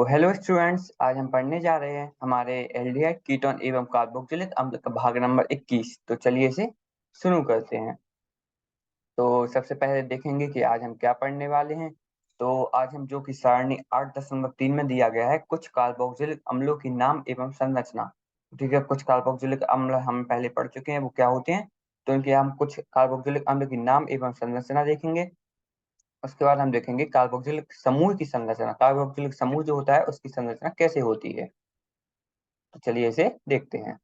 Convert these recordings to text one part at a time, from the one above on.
Hello students, आज हम पढ़ने जा रहे हैं हमारे एल्डिहाइड कीटोन एवं कार्बोक्सिलिक अम्ल का भाग नंबर 21। तो चलिए इसे शुरू करते हैं। तो सबसे पहले देखेंगे कि आज हम क्या पढ़ने वाले हैं। तो आज हम जो कि सारणी 8.3 में दिया गया है, कुछ कार्बोक्सिलिक अम्लों की नाम एवं संरचना। ठीक है, कुछ कार्बोक्सिलिक अम्ल हम पहले पढ़ चुके हैं, वो क्या होते हैं। तो इनके हम कुछ कार्बोक्सिलिक अम्ल की नाम एवं संरचना देखेंगे। उसके बाद हम देखेंगे कार्बोक्सिलिक समूह की संरचना। कार्बोक्सिलिक समूह जो होता है उसकी संरचना कैसे होती है। तो चलिए इसे देखते हैं।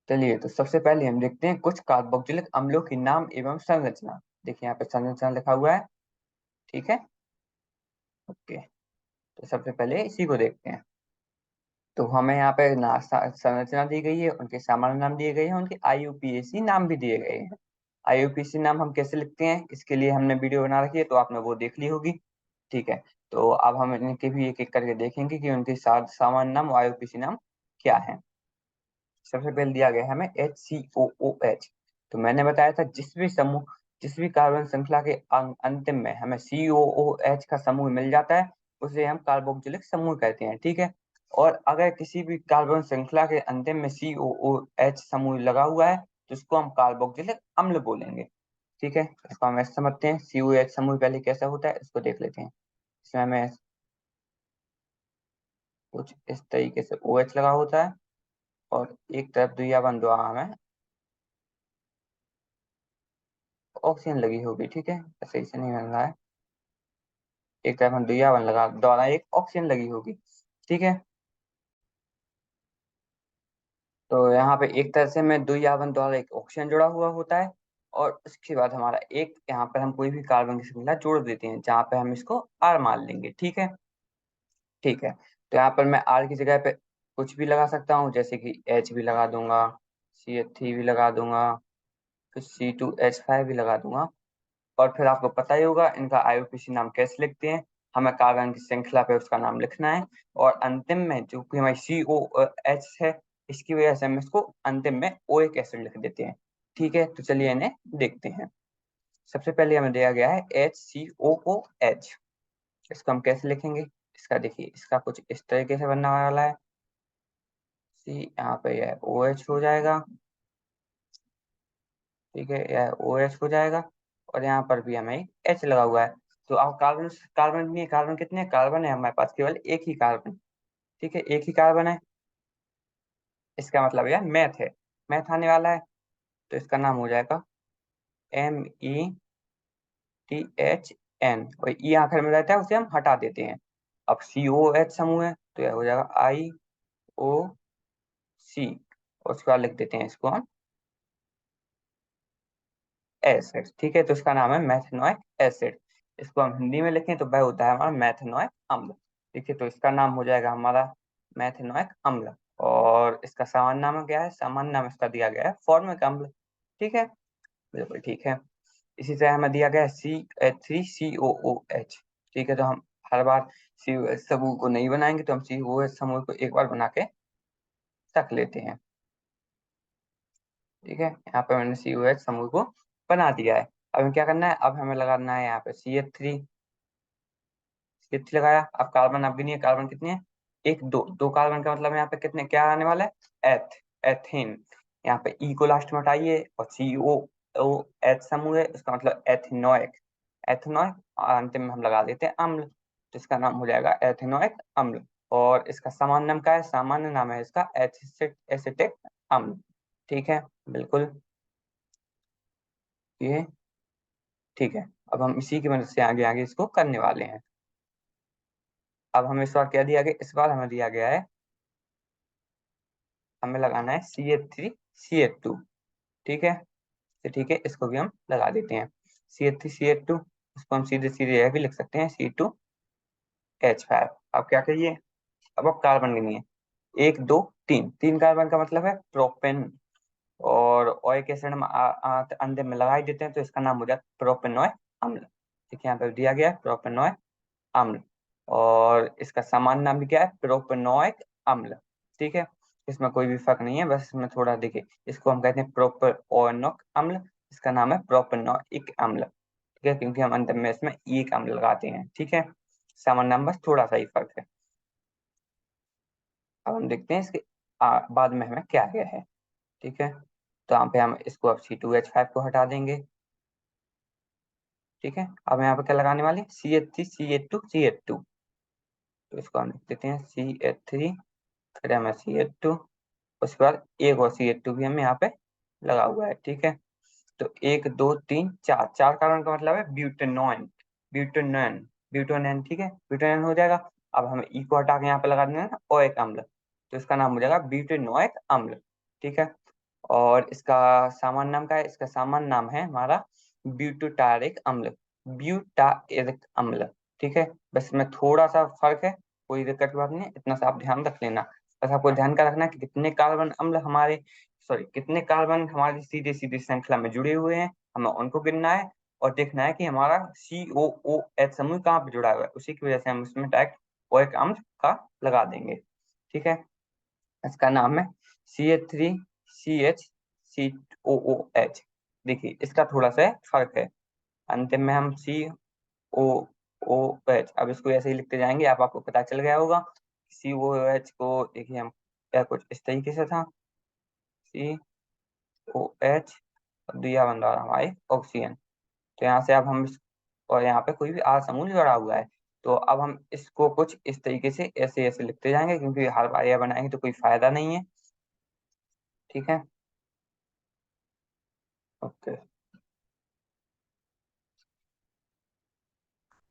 चलिए, तो सबसे पहले हम देखते हैं कुछ कार्बोक्सिलिक अम्लों की नाम एवं संरचना। देखिए यहाँ पे संरचना लिखा हुआ है। ठीक है, ओके। तो सबसे पहले इसी को देखते हैं। तो हमें यहाँ पे संरचना दी गई है, उनके सामान्य नाम दिए गए हैं, उनके आईयूपीएसी नाम भी दिए गए हैं। आईयूपीएसी नाम हम कैसे लिखते हैं, इसके लिए हमने वीडियो बना रखी है, तो आपने वो देख ली होगी। ठीक है, तो अब हम इनके भी एक एक करके देखेंगे कि उनके साथ सामान्य नाम और आईयूपीएसी नाम क्या है। सबसे पहले दिया गया है हमें HCOOH। तो मैंने बताया था जिस भी कार्बन श्रृंखला के अंतिम में हमें COOH का समूह मिल जाता है, उसे हम कार्बोक्सिलिक समूह कहते हैं। ठीक है, और अगर किसी भी कार्बन श्रृंखला के अंतिम में COOH समूह लगा हुआ है, तो उसको हम कार्बोक्सिलिक अम्ल बोलेंगे। ठीक है, इसको हम ऐसे समझते हैं। COOH समूह पहले कैसा होता है इसको देख लेते हैं। इसमें हमें कुछ इस तरीके से OH लगा होता है, और एक तरफ द्विया बंधुआ हमें ऑक्सीजन लगी होगी। ठीक है, सही से नहीं बन रहा है। एक तरफ हम द्विया बन लगा द्वारा एक ऑक्सीजन लगी होगी। ठीक है, तो यहाँ पे एक तरह से में द्विया बन द्वारा एक ऑक्सीजन जुड़ा हुआ होता है, और उसके बाद हमारा एक यहाँ पर हम कोई भी कार्बन की श्रृंखला जोड़ देते हैं, जहाँ पे हम इसको R मान लेंगे। ठीक है, ठीक है। तो यहाँ पर मैं R की जगह पे कुछ भी लगा सकता हूँ, जैसे कि H भी लगा दूंगा, CH3 भी लगा दूंगा, फिर C2H5 भी लगा दूंगा। और फिर आपको पता ही होगा इनका आईयूपीएसी नाम कैसे लिखते हैं। हमें कार्बन की श्रृंखला पे उसका नाम लिखना है, और अंतिम में जो कि हमारी COH है, इसकी वजह से हम इसको अंतिम में ओइक एसिड लिख देते हैं। ठीक है, तो चलिए इन्हें देखते हैं। सबसे पहले हमें दिया गया है HCOOH। इसको हम कैसे लिखेंगे, इसका देखिए, इसका कुछ इस तरीके से बनने वाला है। सी यहाँ पे यह OH हो जाएगा। ठीक है, यह OH हो जाएगा, और यहाँ पर भी हमें H लगा हुआ है। तो अब कार्बन कार्बन नहीं है, कार्बन कितने कार्बन है हमारे पास, केवल एक ही कार्बन। ठीक है, एक ही कार्बन है। इसका मतलब यह मैथ है, मैथ आने वाला है। तो इसका नाम हो जाएगा METHN, और ई आखिर में रहता है, उसे हम हटा देते हैं। अब COH समूह है, तो यह हो जाएगा IOC, और उसके बाद लिख देते हैं इसको हम एसिड। ठीक है, तो इसका नाम है मैथेनोइक एसिड। इसको हम हिंदी में लिखें तो वह होता है हमारा मैथेनोइक अम्ल। ठीक है, तो इसका नाम हो जाएगा हमारा मैथेनोइक अम्ल। और इसका सामान्य नाम क्या है, सामान्य नाम इसका दिया गया है फॉर्मिक अम्ल। ठीक है, बिल्कुल ठीक है। इसी तरह हमें दिया गया है CH3COOH। ठीक है, तो हम हर बार COH समूह को नहीं बनाएंगे, तो हम COH समूह को एक बार बना के रख लेते हैं। ठीक है, यहाँ पे मैंने COH समूह को बना दिया है। अब हमें क्या करना है, अब हमें लगाना है यहाँ पे CH3 लगाया। अब कार्बन अब भी नहीं है, कार्बन कितने हैं, एक दो, दो कार्बन का मतलब यहाँ पे कितने क्या आने वाला है, एथेन। यहाँ पे ई को लास्ट में हटाइए, और COOH समूह है, इसका मतलब एथेनोइक। एथेनोइक अंतिम में हम लगा देते हैं अम्ल, तो इसका नाम हो जाएगा एथेनोइक अम्ल। और इसका सामान्य नाम क्या है, सामान्य नाम है इसका एसिटिक अम्ल। ठीक है, बिल्कुल ये ठीक है। अब हम इसी की मदद से आगे आगे इसको करने वाले हैं। अब हमें इस बार क्या दिया गया, इस बार हमें दिया गया है, हमें लगाना है CH3CH2। ठीक है, तो ठीक है, इसको भी हम लगा देते हैं CH3CH2। इसको हम सीधे सीधे यह भी लिख सकते हैं C2H5। अब क्या करिए, अब कार्बन गिनिए, एक दो तीन, तीन कार्बन का मतलब है प्रोपेन। और ओइक एसिड हम अंदर में लगा ही देते हैं, तो इसका नाम हो जाता है प्रोपेनोइक अम्ल। ठीक है, यहाँ पे दिया गया है प्रोपेनोइक अम्ल। और इसका सामान्य नाम भी क्या है, प्रोपेनोइक अम्ल। ठीक है, इसमें कोई भी फर्क नहीं है, बस इसमें थोड़ा देखिए, इसको हम कहते हैं प्रोपेनोइक अम्ल, इसका नाम है प्रोपेनोइक अम्ल। ठीक है, क्योंकि हम अंत में इसमें एक अम्ल लगाते हैं। ठीक है, सामान्य नाम बस थोड़ा सा ही फर्क है। अब हम देखते हैं इसके बाद में हमें क्या क्या है। ठीक है, तो यहाँ पे हम इसको अब C2H5 को हटा देंगे। ठीक है, अब यहाँ पे क्या लगाने वाले, CH3 CH2 CH2। तो इसको हम लिख देते हैं CH3, फिर हमें CH2, उसके बाद एक और CH2 भी हमें यहाँ पे लगा हुआ है। ठीक है, तो एक दो तीन चार, चार कार्बन का मतलब है ब्यूटेनॉन, ब्यूटेनॉन, ब्यूटेनॉन। ठीक है, ब्यूटेनॉन हो जाएगा। अब हमें ई को हटा के यहाँ पे लगा देना है ओइक अम्ल, तो इसका नाम हो जाएगा ब्यूटेनोइक अम्ल। ठीक है, और इसका सामान्य नाम क्या है, इसका सामान्य नाम है हमारा ब्यूटारिक अम्ल, ब्यूटारिक अम्ल। ठीक है, बस इसमें थोड़ा सा फर्क है, कोई दिक्कत की बात नहीं है, इतना सा आप ध्यान रख लेना। बस आपको ध्यान का रखना है कि कितने कार्बन अम्ल हमारे, सॉरी कितने कार्बन हमारी सीधे सीधे श्रृंखला में जुड़े हुए हैं, हमें उनको गिनना है। और देखना है कि हमारा COOH समूह कहाँ पे जुड़ा हुआ है, उसी की वजह से हम उसमें डायरेक्ट ओइक अम्ल का लगा देंगे। ठीक है, इसका नाम है CH3CHCOOH। देखिए इसका थोड़ा सा फर्क है, अंतिम में हम COOH, अब इसको ऐसे ही लिखते जाएंगे, आपको पता चल गया होगा। COOH को देखिए हम क्या कुछ इस तरीके से था, COH, दिया बन रहा हमारे ऑक्सीजन। तो यहाँ से अब हम और यहाँ पे कोई भी आर समूह जुड़ा हुआ है, तो अब हम इसको कुछ इस तरीके से ऐसे ऐसे लिखते जाएंगे, क्योंकि हर बार यह बनाएंगे तो कोई फायदा नहीं है। ठीक है, ओके,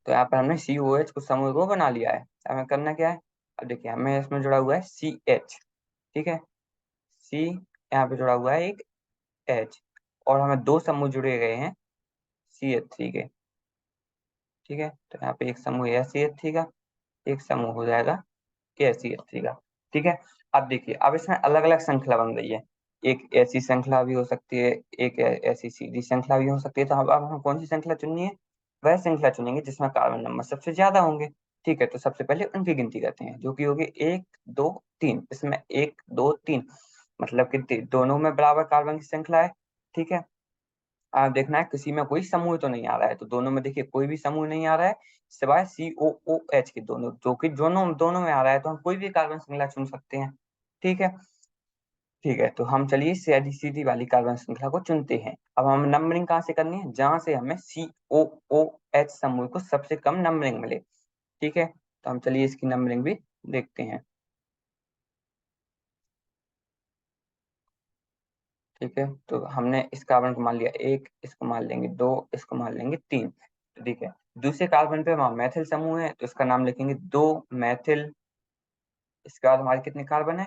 तो यहाँ पर हमने COH कुछ समूह को बना लिया है। हमें करना क्या है, अब देखिए हमें इसमें जुड़ा हुआ है CH। ठीक है, C, यहाँ पे जुड़ा हुआ है एक H, और हमें दो समूह जुड़े गए हैं CH3 के। ठीक है, तो यहाँ पे एक समूह है CH3 का, एक समूह हो जाएगा CH3 का। ठीक है, अब देखिए अब इसमें अलग अलग श्रृंखला बन रही है, एक ऐसी श्रृंखला भी हो सकती है, एक ऐसी सीधी श्रृंखला भी हो सकती है। तो अब हम कौन सी श्रृंखला चुननी है, वह श्रृंखला चुनेंगे जिसमें कार्बन नंबर सबसे ज्यादा होंगे। ठीक है, तो सबसे पहले उनकी गिनती करते हैं, जो कि होगी एक दो तीन। इसमें एक दो तीन मतलब कि दोनों में बराबर कार्बन की श्रृंखला है। ठीक है, आप देखना है किसी में कोई समूह तो नहीं आ रहा है, तो दोनों में देखिए कोई भी समूह नहीं आ रहा है सिवाय COOH के, दोनों जो कि दोनों दोनों में आ रहा है, तो हम कोई भी कार्बन श्रृंखला चुन सकते हैं। ठीक है, ठीक है, तो हम चलिए सीधी सीधी वाली कार्बन श्रृंखला को चुनते हैं। अब हम नंबरिंग कहाँ से करनी है, जहां से हमें COOH समूह को सबसे कम नंबरिंग मिले। ठीक है, तो हम चलिए इसकी नंबरिंग भी देखते हैं। ठीक है, तो हमने इस कार्बन को मान लिया एक, इसको मान लेंगे दो, इसको मान लेंगे तीन। तो ठीक है, दूसरे कार्बन पे हमारा मैथिल समूह है, तो इसका नाम लिखेंगे दो मैथिल। इसके बाद हमारे कितने कार्बन है,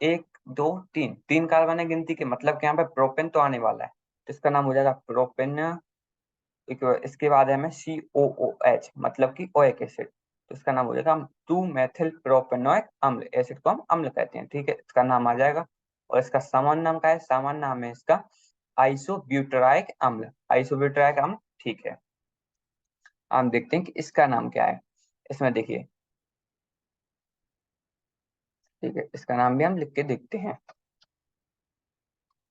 एक दो तीन, तीन कार्बन है गिनती के, मतलब कि यहाँ पे प्रोपेन तो आने वाला है, तो इसका नाम हो जाएगा प्रोपेन। इसके बाद है हमें COOH मतलब कि ओएक एसिड, तो इसका नाम हो जाएगा टू मैथिल प्रोपेनोइक अम्ल, एसिड को हम अम्ल कहते हैं। ठीक है, इसका नाम आ जाएगा। और इसका सामान्य नाम क्या है, सामान्य नाम है इसका आइसोब्यूटराइक अम्ल, आइसोब्यूटराइक अम्ल। ठीक है, हम देखते हैं कि इसका नाम क्या है। इसमें देखिए, ठीक है, इसका नाम भी हम लिख के देखते हैं।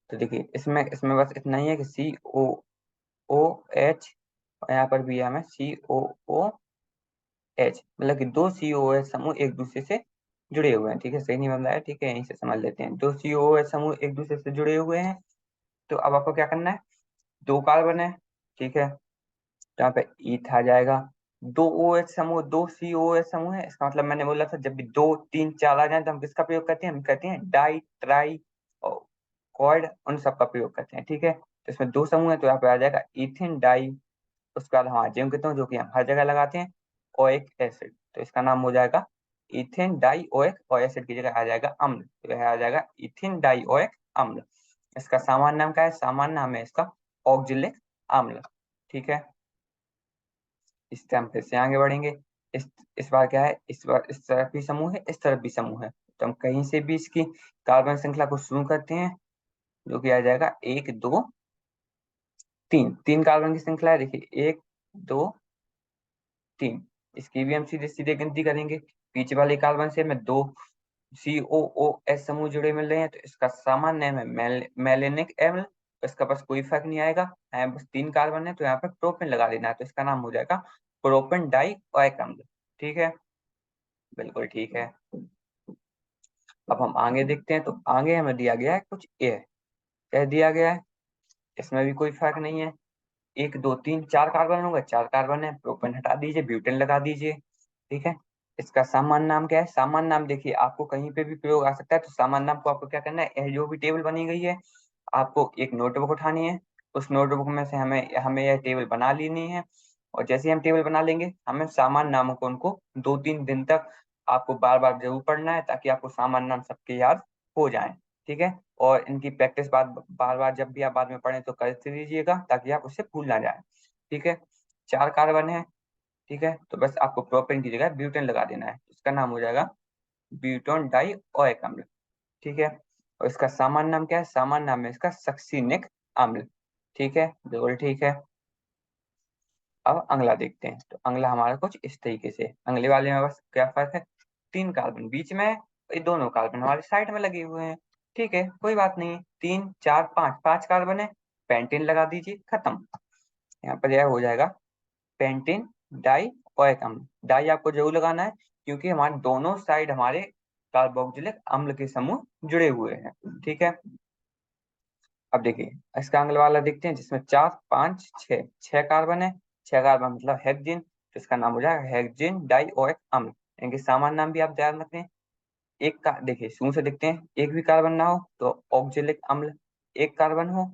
तो देखिए इसमें इसमें बस इतना ही है कि COOH, और यहाँ पर भी है हमें COOH, मतलब कि दो COOH समूह एक दूसरे से जुड़े हुए हैं। ठीक है, सही नहीं बन रहा है, ठीक है, यहीं से समझ लेते हैं, दो COOH समूह एक दूसरे से जुड़े हुए हैं। तो अब आपको क्या करना है, दो कार्बन है। ठीक है, तो यहाँ पे ईथ आ जाएगा, दो OH समूह, दो COOH समूह है, इसका मतलब मैंने बोला था जब भी दो तीन चार आ जाए तो हम किसका प्रयोग करते हैं, हम कहते हैं डाई ट्राई और क्वाड, उन सब का प्रयोग करते हैं। ठीक है, तो इसमें दो समूह है, तो यहाँ पे आ जाएगा इथिन डाई, उसके बाद हम आजीवन कहते हैं जो कि हम हर जगह लगाते हैं, ओइक एसिड, तो इसका नाम हो जाएगा इथिन डाई ओइक, और एसिड की जगह आ जाएगा अम्ल, तो यह आ जाएगा इथिन डाई ओइक अम्ल। इसका सामान्य नाम क्या है, सामान्य नाम है इसका ऑक्जेलिक अम्ल। ठीक है, इस टाइम फिर से आगे बढ़ेंगे। इस इस बार क्या है, इस बार इस तरफ भी समूह है, इस तरफ भी समूह है, तो हम कहीं से भी इसकी कार्बन श्रृंखला को शुरू करते हैं, जो कि आ जाएगा एक दो तीन, तीन कार्बन की श्रृंखला है। देखिए एक दो तीन, इसकी भी हम सीधे सीधे गिनती करेंगे। पीछे वाले कार्बन से हमें दो COOH समूह जुड़े मिल रहे हैं, तो इसका सामान्य नाम है मेलेनिक अम्ल, इसका बस कोई फर्क नहीं आएगा, यहाँ बस 3 कार्बन है तो यहाँ पे प्रोपेन लगा देना है, तो इसका नाम हो जाएगा प्रोपेन डाइओइक अम्ल। ठीक है, बिल्कुल ठीक है। अब हम आगे देखते हैं, तो आगे हमें दिया गया है कुछ ए, कह दिया गया है, इसमें भी कोई फर्क नहीं है। 1 2 3 4 कार्बन होगा, 4 कार्बन है, प्रोपेन हटा दीजिए, ब्यूटेन लगा दीजिए। ठीक है, इसका सामान्य नाम क्या है? सामान्य नाम देखिए, आपको कहीं पे भी प्रयोग आ सकता है, तो सामान्य नाम को आपको क्या करना है, यह जो भी टेबल बनी गई है, आपको एक नोटबुक उठानी है, उस नोटबुक में से हमें हमें यह टेबल बना लेनी है। और जैसे ही हम टेबल बना लेंगे, हमें सामान्य नामों को उनको 2 3 दिन तक आपको बार बार जरूर पढ़ना है, ताकि आपको सामान्य नाम सबके याद हो जाए। ठीक है, और इनकी प्रैक्टिस बार बार बार जब भी आप बाद में पढ़ें तो करते रहिएगा, ताकि आप उससे भूल ना जाए। ठीक है, 4 कार्बन है। ठीक है, तो बस आपको प्रोपेन की जगह ब्यूटेन लगा देना है, इसका नाम हो जाएगा ब्यूटोन डाइओइक अम्ल। ठीक है, और इसका सामान्य नाम क्या है? सामान्य नाम है इसका सक्सिनिक अम्ल। ठीक है, बिल्कुल ठीक है। अब अगला देखते हैं, तो अगला हमारा कुछ इस तरीके से, अगले वाले में बस क्या फर्क है, 3 कार्बन बीच में है, ये दोनों कार्बन हमारे साइड में लगे हुए हैं। ठीक है, कोई बात नहीं, 3 4 5, 5 कार्बन है, पेंटेन लगा दीजिए, खत्म। यहाँ पर यह हो जाएगा पेंटेन डाइओइक अम्ल। डाई आपको जरूर लगाना है, क्योंकि हमारे दोनों साइड हमारे कार्बोक्सिलिक अम्ल के समूह जुड़े हुए हैं। ठीक है, अब देखिए इसका अगला वाला देखते हैं, जिसमें 4 5 6 कार्बन है, 6 कार्बन मतलब हेक्सेन, तो इसका नाम हो जाएगा हेक्सेन डाइओइक अम्ल। इनके सामान्य नाम भी आप ध्यान रखें। एक का देखिए शुरू से देखते हैं, एक भी कार्बन ना हो तो ऑक्जेलिक अम्ल, 1 कार्बन हो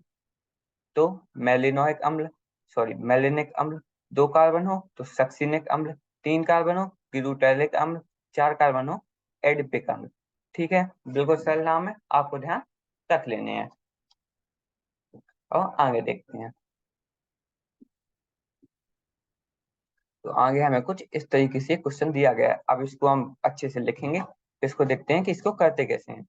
तो मेलिनोइक अम्ल, सॉरी मेलिनिक अम्ल, 2 कार्बन हो तो सक्सिनिक अम्ल, 3 कार्बन हो ग्लूटालिक अम्ल, 4 कार्बन हो एडिपिक अम्ल। ठीक है, बिल्कुल सरल नाम है, आपको ध्यान रख लेने हैं। और आगे देखते हैं, तो आगे हमें कुछ इस तरीके से क्वेश्चन दिया गया है, अब इसको हम अच्छे से लिखेंगे, इसको देखते हैं कि इसको करते कैसे हैं।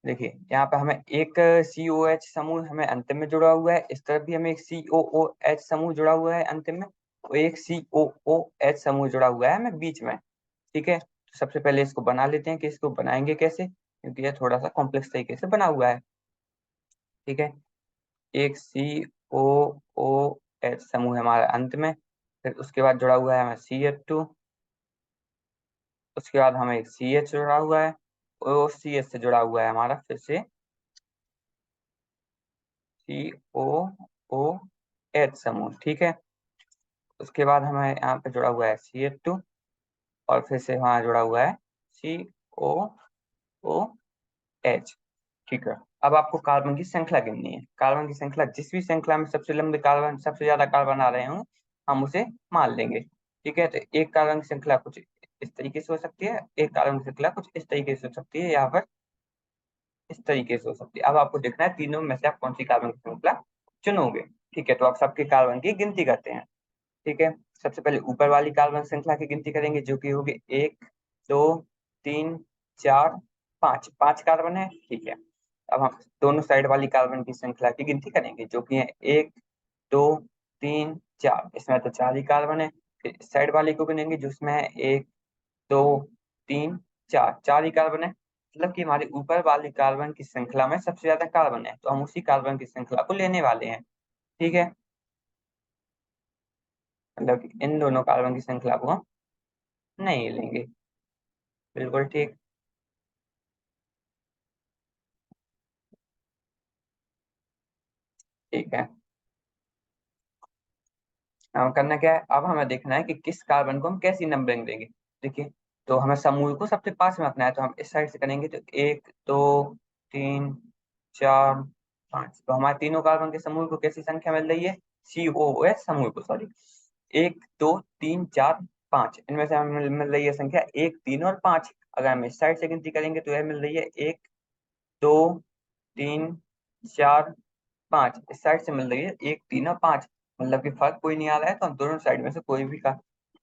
देखिए यहाँ पे हमें एक COH समूह हमें अंतिम में जुड़ा हुआ है, इस तरफ भी हमें एक COOH समूह जुड़ा हुआ है अंतिम में, और एक COOH समूह जुड़ा हुआ है हमें बीच में। ठीक है, तो सबसे पहले इसको बना लेते हैं कि इसको बनाएंगे कैसे, क्योंकि यह थोड़ा सा कॉम्प्लेक्स तरीके से बना हुआ है। ठीक है, एक COOH समूह है हमारा अंत में, फिर उसके बाद जुड़ा हुआ है हमें CH2, उसके बाद हमें एक CH जुड़ा हुआ है, और CH से जुड़ा हुआ है हमारा फिर से COOH समूह। ठीक है, उसके बाद हमें यहाँ पे जुड़ा हुआ है CH2, और फिर से वहाँ जुड़ा हुआ है COOH। ठीक है, अब आपको कार्बन की श्रृंखला गिननी है, कार्बन की श्रृंखला, जिस भी श्रृंखला में सबसे लंबे कार्बन, सबसे ज्यादा कार्बन आ रहे हों, हम उसे मान लेंगे। ठीक है, तो एक कार्बन की श्रृंखला कुछ इस तरीके से हो सकती है, एक कार्बन की श्रृंखला कुछ इस तरीके से हो सकती है, यहाँ पर इस तरीके से हो सकती है। अब आपको देखना है तीनों में से आप कौन सी कार्बन की श्रृंखला चुनोगे। ठीक है, तो आप सबके कार्बन की गिनती करते हैं। ठीक है, सबसे पहले ऊपर वाली कार्बन श्रृंखला की गिनती करेंगे, जो कि होगी 1 2 3 4 5, 5 कार्बन है। ठीक है, अब हम दोनों साइड वाली कार्बन की श्रृंखला की गिनती करेंगे, जो कि है 1 2 3 4, इसमें तो 4 ही कार्बन है। फिर इस साइड वाली को गिनेंगे, जिसमें है 1 2 3 4, 4 ही कार्बन है, मतलब कि हमारे ऊपर वाली कार्बन की श्रृंखला में सबसे ज्यादा कार्बन है, तो हम उसी कार्बन की श्रृंखला को लेने वाले हैं। ठीक है, मतलब कि इन दोनों कार्बन की श्रृंखला को हम नहीं लेंगे। बिल्कुल ठीक। ठीक है, अब करना क्या है, अब हमें देखना है कि किस कार्बन को हम कैसी नंबरिंग देंगे। देखिए, तो हमें समूह को सबसे पास में रखना है, तो हम इस साइड से करेंगे, तो 1 2 3 4 5, तो हमारे तीनों कार्बन के समूह को कैसी संख्या मिल रही है, COOH समूह को, सॉरी, 1 2 3 4 5, इनमें से हमें मिल रही है संख्या 1 3 और 5। अगर हम इस साइड से गिनती करेंगे तो यह मिल रही है 1 2 3 4 5, इस साइड से मिल रही है 1 3 और 5, मतलब कि फर्क कोई नहीं आ रहा है, तो हम दोनों साइड में से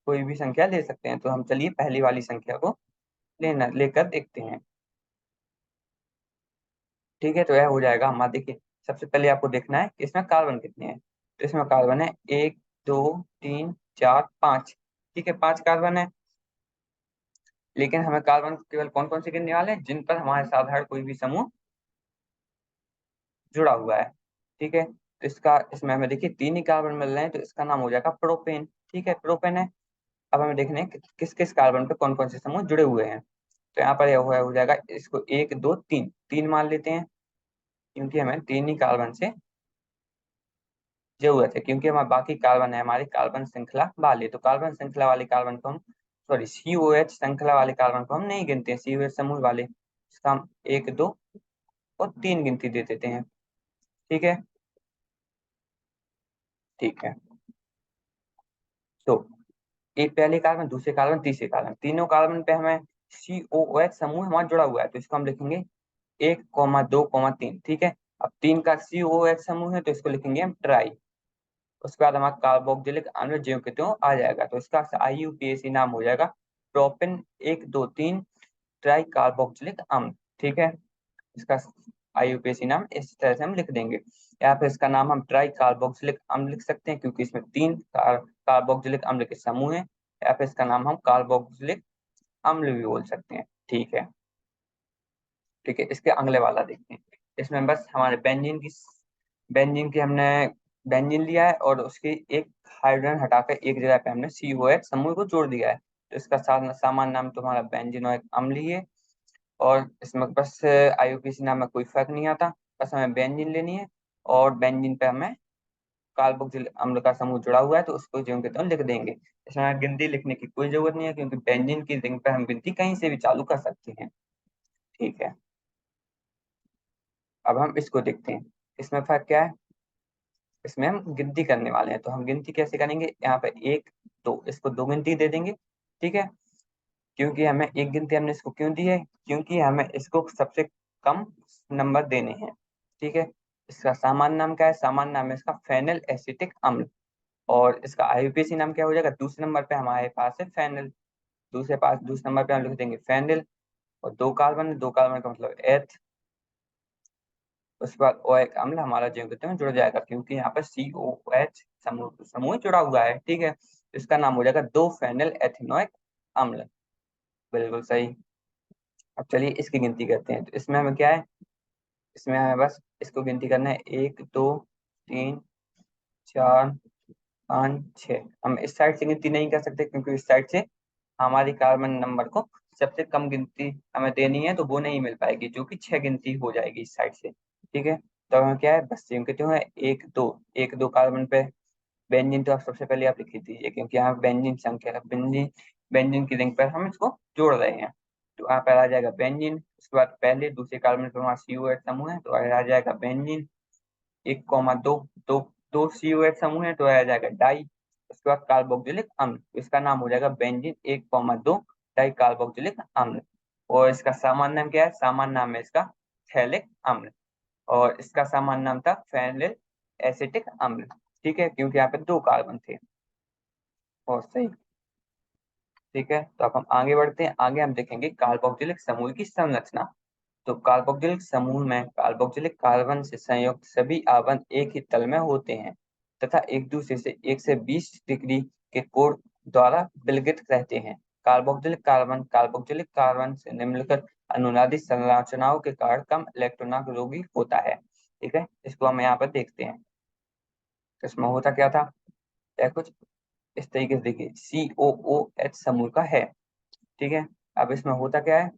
कोई भी संख्या ले सकते हैं। तो हम चलिए पहली वाली संख्या को लेना लेकर देखते हैं। ठीक है, तो यह हो जाएगा हमारा, देखिए सबसे पहले आपको देखना है कि इसमें कार्बन कितने हैं, तो इसमें कार्बन है 1 2 3 4 5। ठीक है, 5 कार्बन है, लेकिन हमें कार्बन केवल कौन कौन से गिनने वाले हैं, जिन पर हमारे साधारण कोई भी समूह जुड़ा हुआ है। ठीक है, तो इसका इसमें हमें देखिए तीन ही कार्बन मिल रहे हैं, तो इसका नाम हो जाएगा प्रोपेन। ठीक है, प्रोपेन है। अब हमें देखना है कि किस किस कार्बन पे कौन कौन से समूह जुड़े हुए हैं। तो यहाँ पर यह हो जाएगा, इसको एक दो तीन, तीन मान लेते हैं, क्योंकि हमें तीन ही कार्बन से जरूरत है, क्योंकि हमारे बाकी कार्बन है हमारी कार्बन श्रृंखला वाले, तो कार्बन श्रृंखला वाले कार्बन को हम, सॉरी COH श्रृंखला वाले कार्बन को हम नहीं गिनते हैं, COH समूह वाले, इसका हम एक दो और तीन गिनती दे देते हैं। ठीक है, ठीक है। तो एक पहले कार्बन, दूसरे कार्बन, तीसरे कार्बन, तीनों कार्बन पे हमें COOH समूह हमारा जुड़ा हुआ है, तो इसको हम लिखेंगे 1,2,3। ठीक है, अब तीन का COOH समूह है, तो इसको लिखेंगे हम ट्राई। उसके बाद हमारा कार्बोक्जिलिक अम्ल ज्यों के त्यों आ जाएगा, तो इसका IUPAC नाम हो जाएगा प्रोपेन 1,2,3 ट्राई कार्बोक्जिलिक अम्ल। ठीक है, इसका IUPAC नाम इस तरह से हम लिख देंगे, या फिर इसका नाम हम ट्राई कार्बोक्सिलिक अम्ल लिख सकते हैं, क्योंकि इसमें तीन कार्बोक्सिलिक अम्ल के समूह हैं, या फिर इसका नाम हम कार्बोक्सिलिक अम्ल भी बोल सकते हैं। ठीक है, ठीक है। इसके अगले वाला देखते हैं, इसमें बस हमारे बेंजीन की हमने बेंजीन लिया है, और उसकी एक हाइड्रोजन हटाकर एक जगह पे हमने COH समूह को जोड़ दिया है, तो इसका सामान्य नाम तो हमारा बेंजीनोइक अम्ल ही है। और इसमें बस IUPAC नाम में कोई फर्क नहीं आता, बस हमें बेंजीन लेनी है, और बेंजीन पे हमें कार्बोक्सिलिक अम्ल का समूह जुड़ा हुआ है, तो उसको ज्यों के त्यों लिख देंगे। इसमें गिनती लिखने की कोई जरूरत नहीं है, क्योंकि बेंजीन की रिंग पे हम गिनती कहीं से भी चालू कर सकते हैं। ठीक है, अब हम इसको देखते हैं, इसमें फर्क क्या है। इसमें हम गिनती करने वाले हैं, तो हम गिनती कैसे करेंगे, यहाँ पे एक दो, इसको दो गिनती दे देंगे। ठीक है, क्योंकि हमें एक गिनती हमने इसको क्यों दी है, क्योंकि हमें इसको सबसे कम नंबर देने हैं। ठीक है, इसका सामान्य नाम क्या है, सामान्य नाम है इसका फेनल एसिटिक अम्ल, और इसका IUPAC नाम क्या हो जाएगा, दूसरे नंबर पे हमारे पास है फेनल, दूसरे नंबर पे हम लिख देंगे फेनल, और दो कार्बन है, दो कार्बन का मतलब एथ। उसके बाद OH अम्ल हमारा जीव कहते हैं जुड़ जाएगा, क्योंकि यहाँ पर COH समूह समूह जुड़ा हुआ है। ठीक है, तो इसका नाम हो जाएगा दो फेनल एथिनोइक अम्ल। बिल्कुल सही। अब चलिए इसकी गिनती करते हैं, तो इसमें हमें क्या है, इसमें हमें बस इसको गिनती करना है, एक दो तीन चार पाँच छः। हम इस साइड से गिनती नहीं कर सकते, क्योंकि इस साइड से हमारी कार्बन नंबर को सबसे कम गिनती हमें देनी है, तो वो नहीं मिल पाएगी, जो कि छह गिनती हो जाएगी इस साइड से। ठीक है, तो हमें क्या है, बस जिनके जो है एक दो कार्बन पे बेंजीन, तो आप सबसे पहले आप लिख दीजिए, क्योंकि यहाँ बेंजीन संख्या है, बेंजीन बेंजीन की रिंग पर हम इसको जोड़ रहे हैं। तो यहाँ पर आ जाएगा बेंजीन, उसके बाद पहले दूसरे कार्बन पर हमारा COH समूह है, तो आ जाएगा बेंजीन 1,2, दो दो COH समूह है, तो आ जाएगा डाई। उसके बाद कार्बोक्सिलिक अम्ल, तो इसका नाम हो जाएगा बेंजीन 1,2 डाई कार्बोक्सिलिक अम्ल। और इसका सामान्य नाम क्या है, सामान्य नाम है इसका थैलिक अम्ल, और इसका सामान्य नाम था फेनिल एसिटिक अम्ल। ठीक है, क्योंकि यहाँ पे दो कार्बन थे। और सही। ठीक है, तो अब हम आगे बढ़ते हैं, आगे हम देखेंगे कार्बोक्सिलिक समूह की संरचना। तो कार्बोक्सिलिक समूह में कार्बोक्सिलिक कार्बन से संयुक्त सभी आवरण एक ही तल में होते हैं, तथा एक दूसरे से 1 से 20 डिग्री के कोण द्वारा विलगित रहते हैं। कार्बोक्सिलिक कार्बन से निम्नलिखित अनुनादी संरचनाओं के कारण कम इलेक्ट्रॉनोपयोगी होता है। ठीक है, इसको हम यहाँ पर देखते हैं, तो इसमें होता क्या था, या कुछ इस तरीके से देखिए, COOH समूह का है। ठीक है, अब इसमें होता क्या है,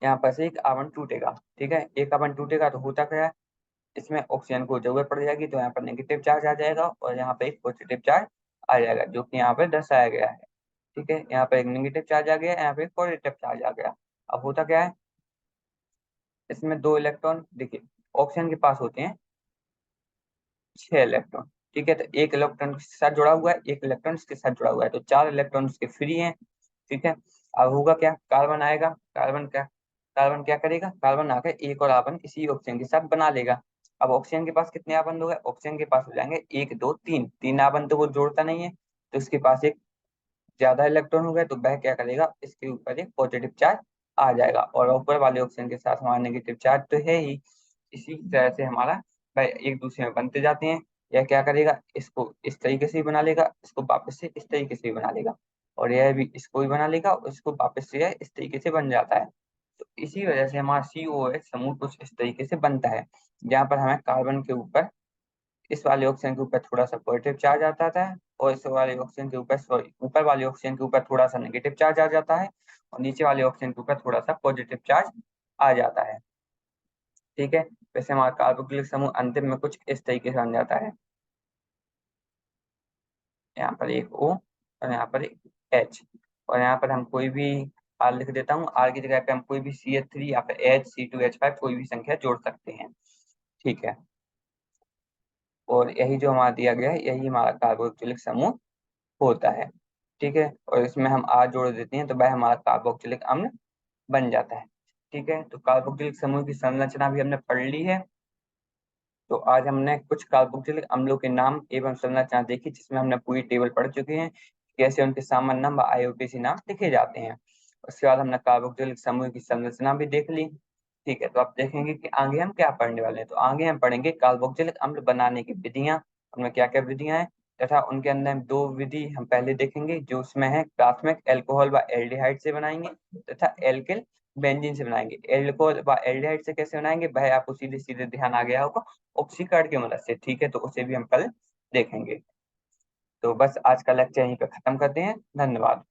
यहाँ पर से एक आवरण टूटेगा। ठीक है, एक आवरण टूटेगा तो होता क्या है, इसमें ऑक्सीजन को जरूरत पड़ जाएगी, तो यहाँ पर नेगेटिव चार्ज आ जाएगा, और यहाँ पे एक पॉजिटिव चार्ज आ जाएगा, जो कि यहाँ पे दर्शाया गया है। ठीक है, यहाँ पे एक नेगेटिव चार्ज आ गया, यहाँ पे एक पॉजिटिव चार्ज आ गया। अब होता क्या है, इसमें दो इलेक्ट्रॉन देखिए, ऑक्सीजन के पास होते हैं 6 इलेक्ट्रॉन। ठीक है, तो एक इलेक्ट्रॉन के साथ जुड़ा हुआ है, एक इलेक्ट्रॉन इसके साथ जुड़ा हुआ है, तो 4 इलेक्ट्रॉन इसके फ्री हैं। ठीक है, अब होगा क्या, कार्बन आएगा, कार्बन क्या करेगा, कार्बन आकर एक और आपन इसी ऑक्सीजन के साथ बना लेगा। अब ऑक्सीजन के पास कितने आपन हो गए, ऑक्सीजन के पास हो जाएंगे एक दो तीन, तीन आपन तो वो जोड़ता नहीं है, तो इसके पास एक ज्यादा इलेक्ट्रॉन हो गए, तो वह क्या करेगा, इसके ऊपर एक पॉजिटिव चार्ज आ जाएगा, और ऊपर वाले ऑक्सीजन के साथ हमारा नेगेटिव चार्ज तो है ही। इसी तरह से हमारा वह एक दूसरे में बनते जाते हैं। यह क्या करेगा, इसको इस तरीके से ही बना लेगा, इसको वापस से इस तरीके से ही बना लेगा, और यह भी इसको ही बना लेगा, और इसको वापस से यह इस तरीके से बन जाता है। तो इसी वजह से हमारा COH समूह कुछ इस तरीके से बनता है, जहाँ पर हमें कार्बन के ऊपर, इस वाले ऑक्सीजन के ऊपर थोड़ा सा पॉजिटिव चार्ज आता है, और इस वाले ऑक्सीजन के ऊपर, सॉरी, ऊपर वाले ऑक्सीजन के ऊपर थोड़ा सा नेगेटिव चार्ज आ जाता है, और नीचे वाले ऑक्सीजन के ऊपर थोड़ा सा पॉजिटिव चार्ज आ जाता है। ठीक है, वैसे हमारा कार्बोक्सिलिक समूह अंतिम में कुछ इस तरीके से बन जाता है। यहाँ पर एक O और यहाँ पर एक H, और यहाँ पर हम कोई भी R लिख देता हूँ। R की जगह पे हम कोई भी CH3 या फिर HC2H5 कोई भी संख्या जोड़ सकते हैं। ठीक है, और यही जो हमारा दिया गया है, यही हमारा कार्बोक्सिलिक समूह होता है। ठीक है, और इसमें हम R जोड़ देते हैं तो वह हमारा कार्बोक्सिलिक अम्ल बन जाता है। ठीक है, तो कार्बोक्सिलिक समूह की संरचना भी हमने पढ़ ली है। तो आज हमने कुछ कार्बोक्सिलिक अम्लों के नाम एवं संरचना देखी, जिसमें हमने पूरी टेबल पढ़ चुके हैं, कैसे उनके सामान्य नाम व IUPAC नाम लिखे जाते हैं। उसके बाद हमने कार्बोक्सिलिक समूह की संरचना भी देख ली। ठीक है, तो आप देखेंगे कि आगे हम क्या पढ़ने वाले हैं। तो आगे हम पढ़ेंगे कार्बोक्सिलिक अम्ल बनाने की विधियां, उनमें क्या क्या विधियां हैं, तथा उनके अंदर हम दो विधि हम पहले देखेंगे, जो उसमें है प्राथमिक अल्कोहल व एल्डिहाइड से बनाएंगे, तथा एल्किल बेंजीन से बनाएंगे। एल्कोहल व एल्डिहाइड से कैसे बनाएंगे वह आपको सीधे सीधे ध्यान आ गया होगा, ऑक्सीकरण की मदद से। ठीक है, तो उसे भी हम कल देखेंगे। तो बस आज का लेक्चर यहीं पे खत्म करते हैं। धन्यवाद।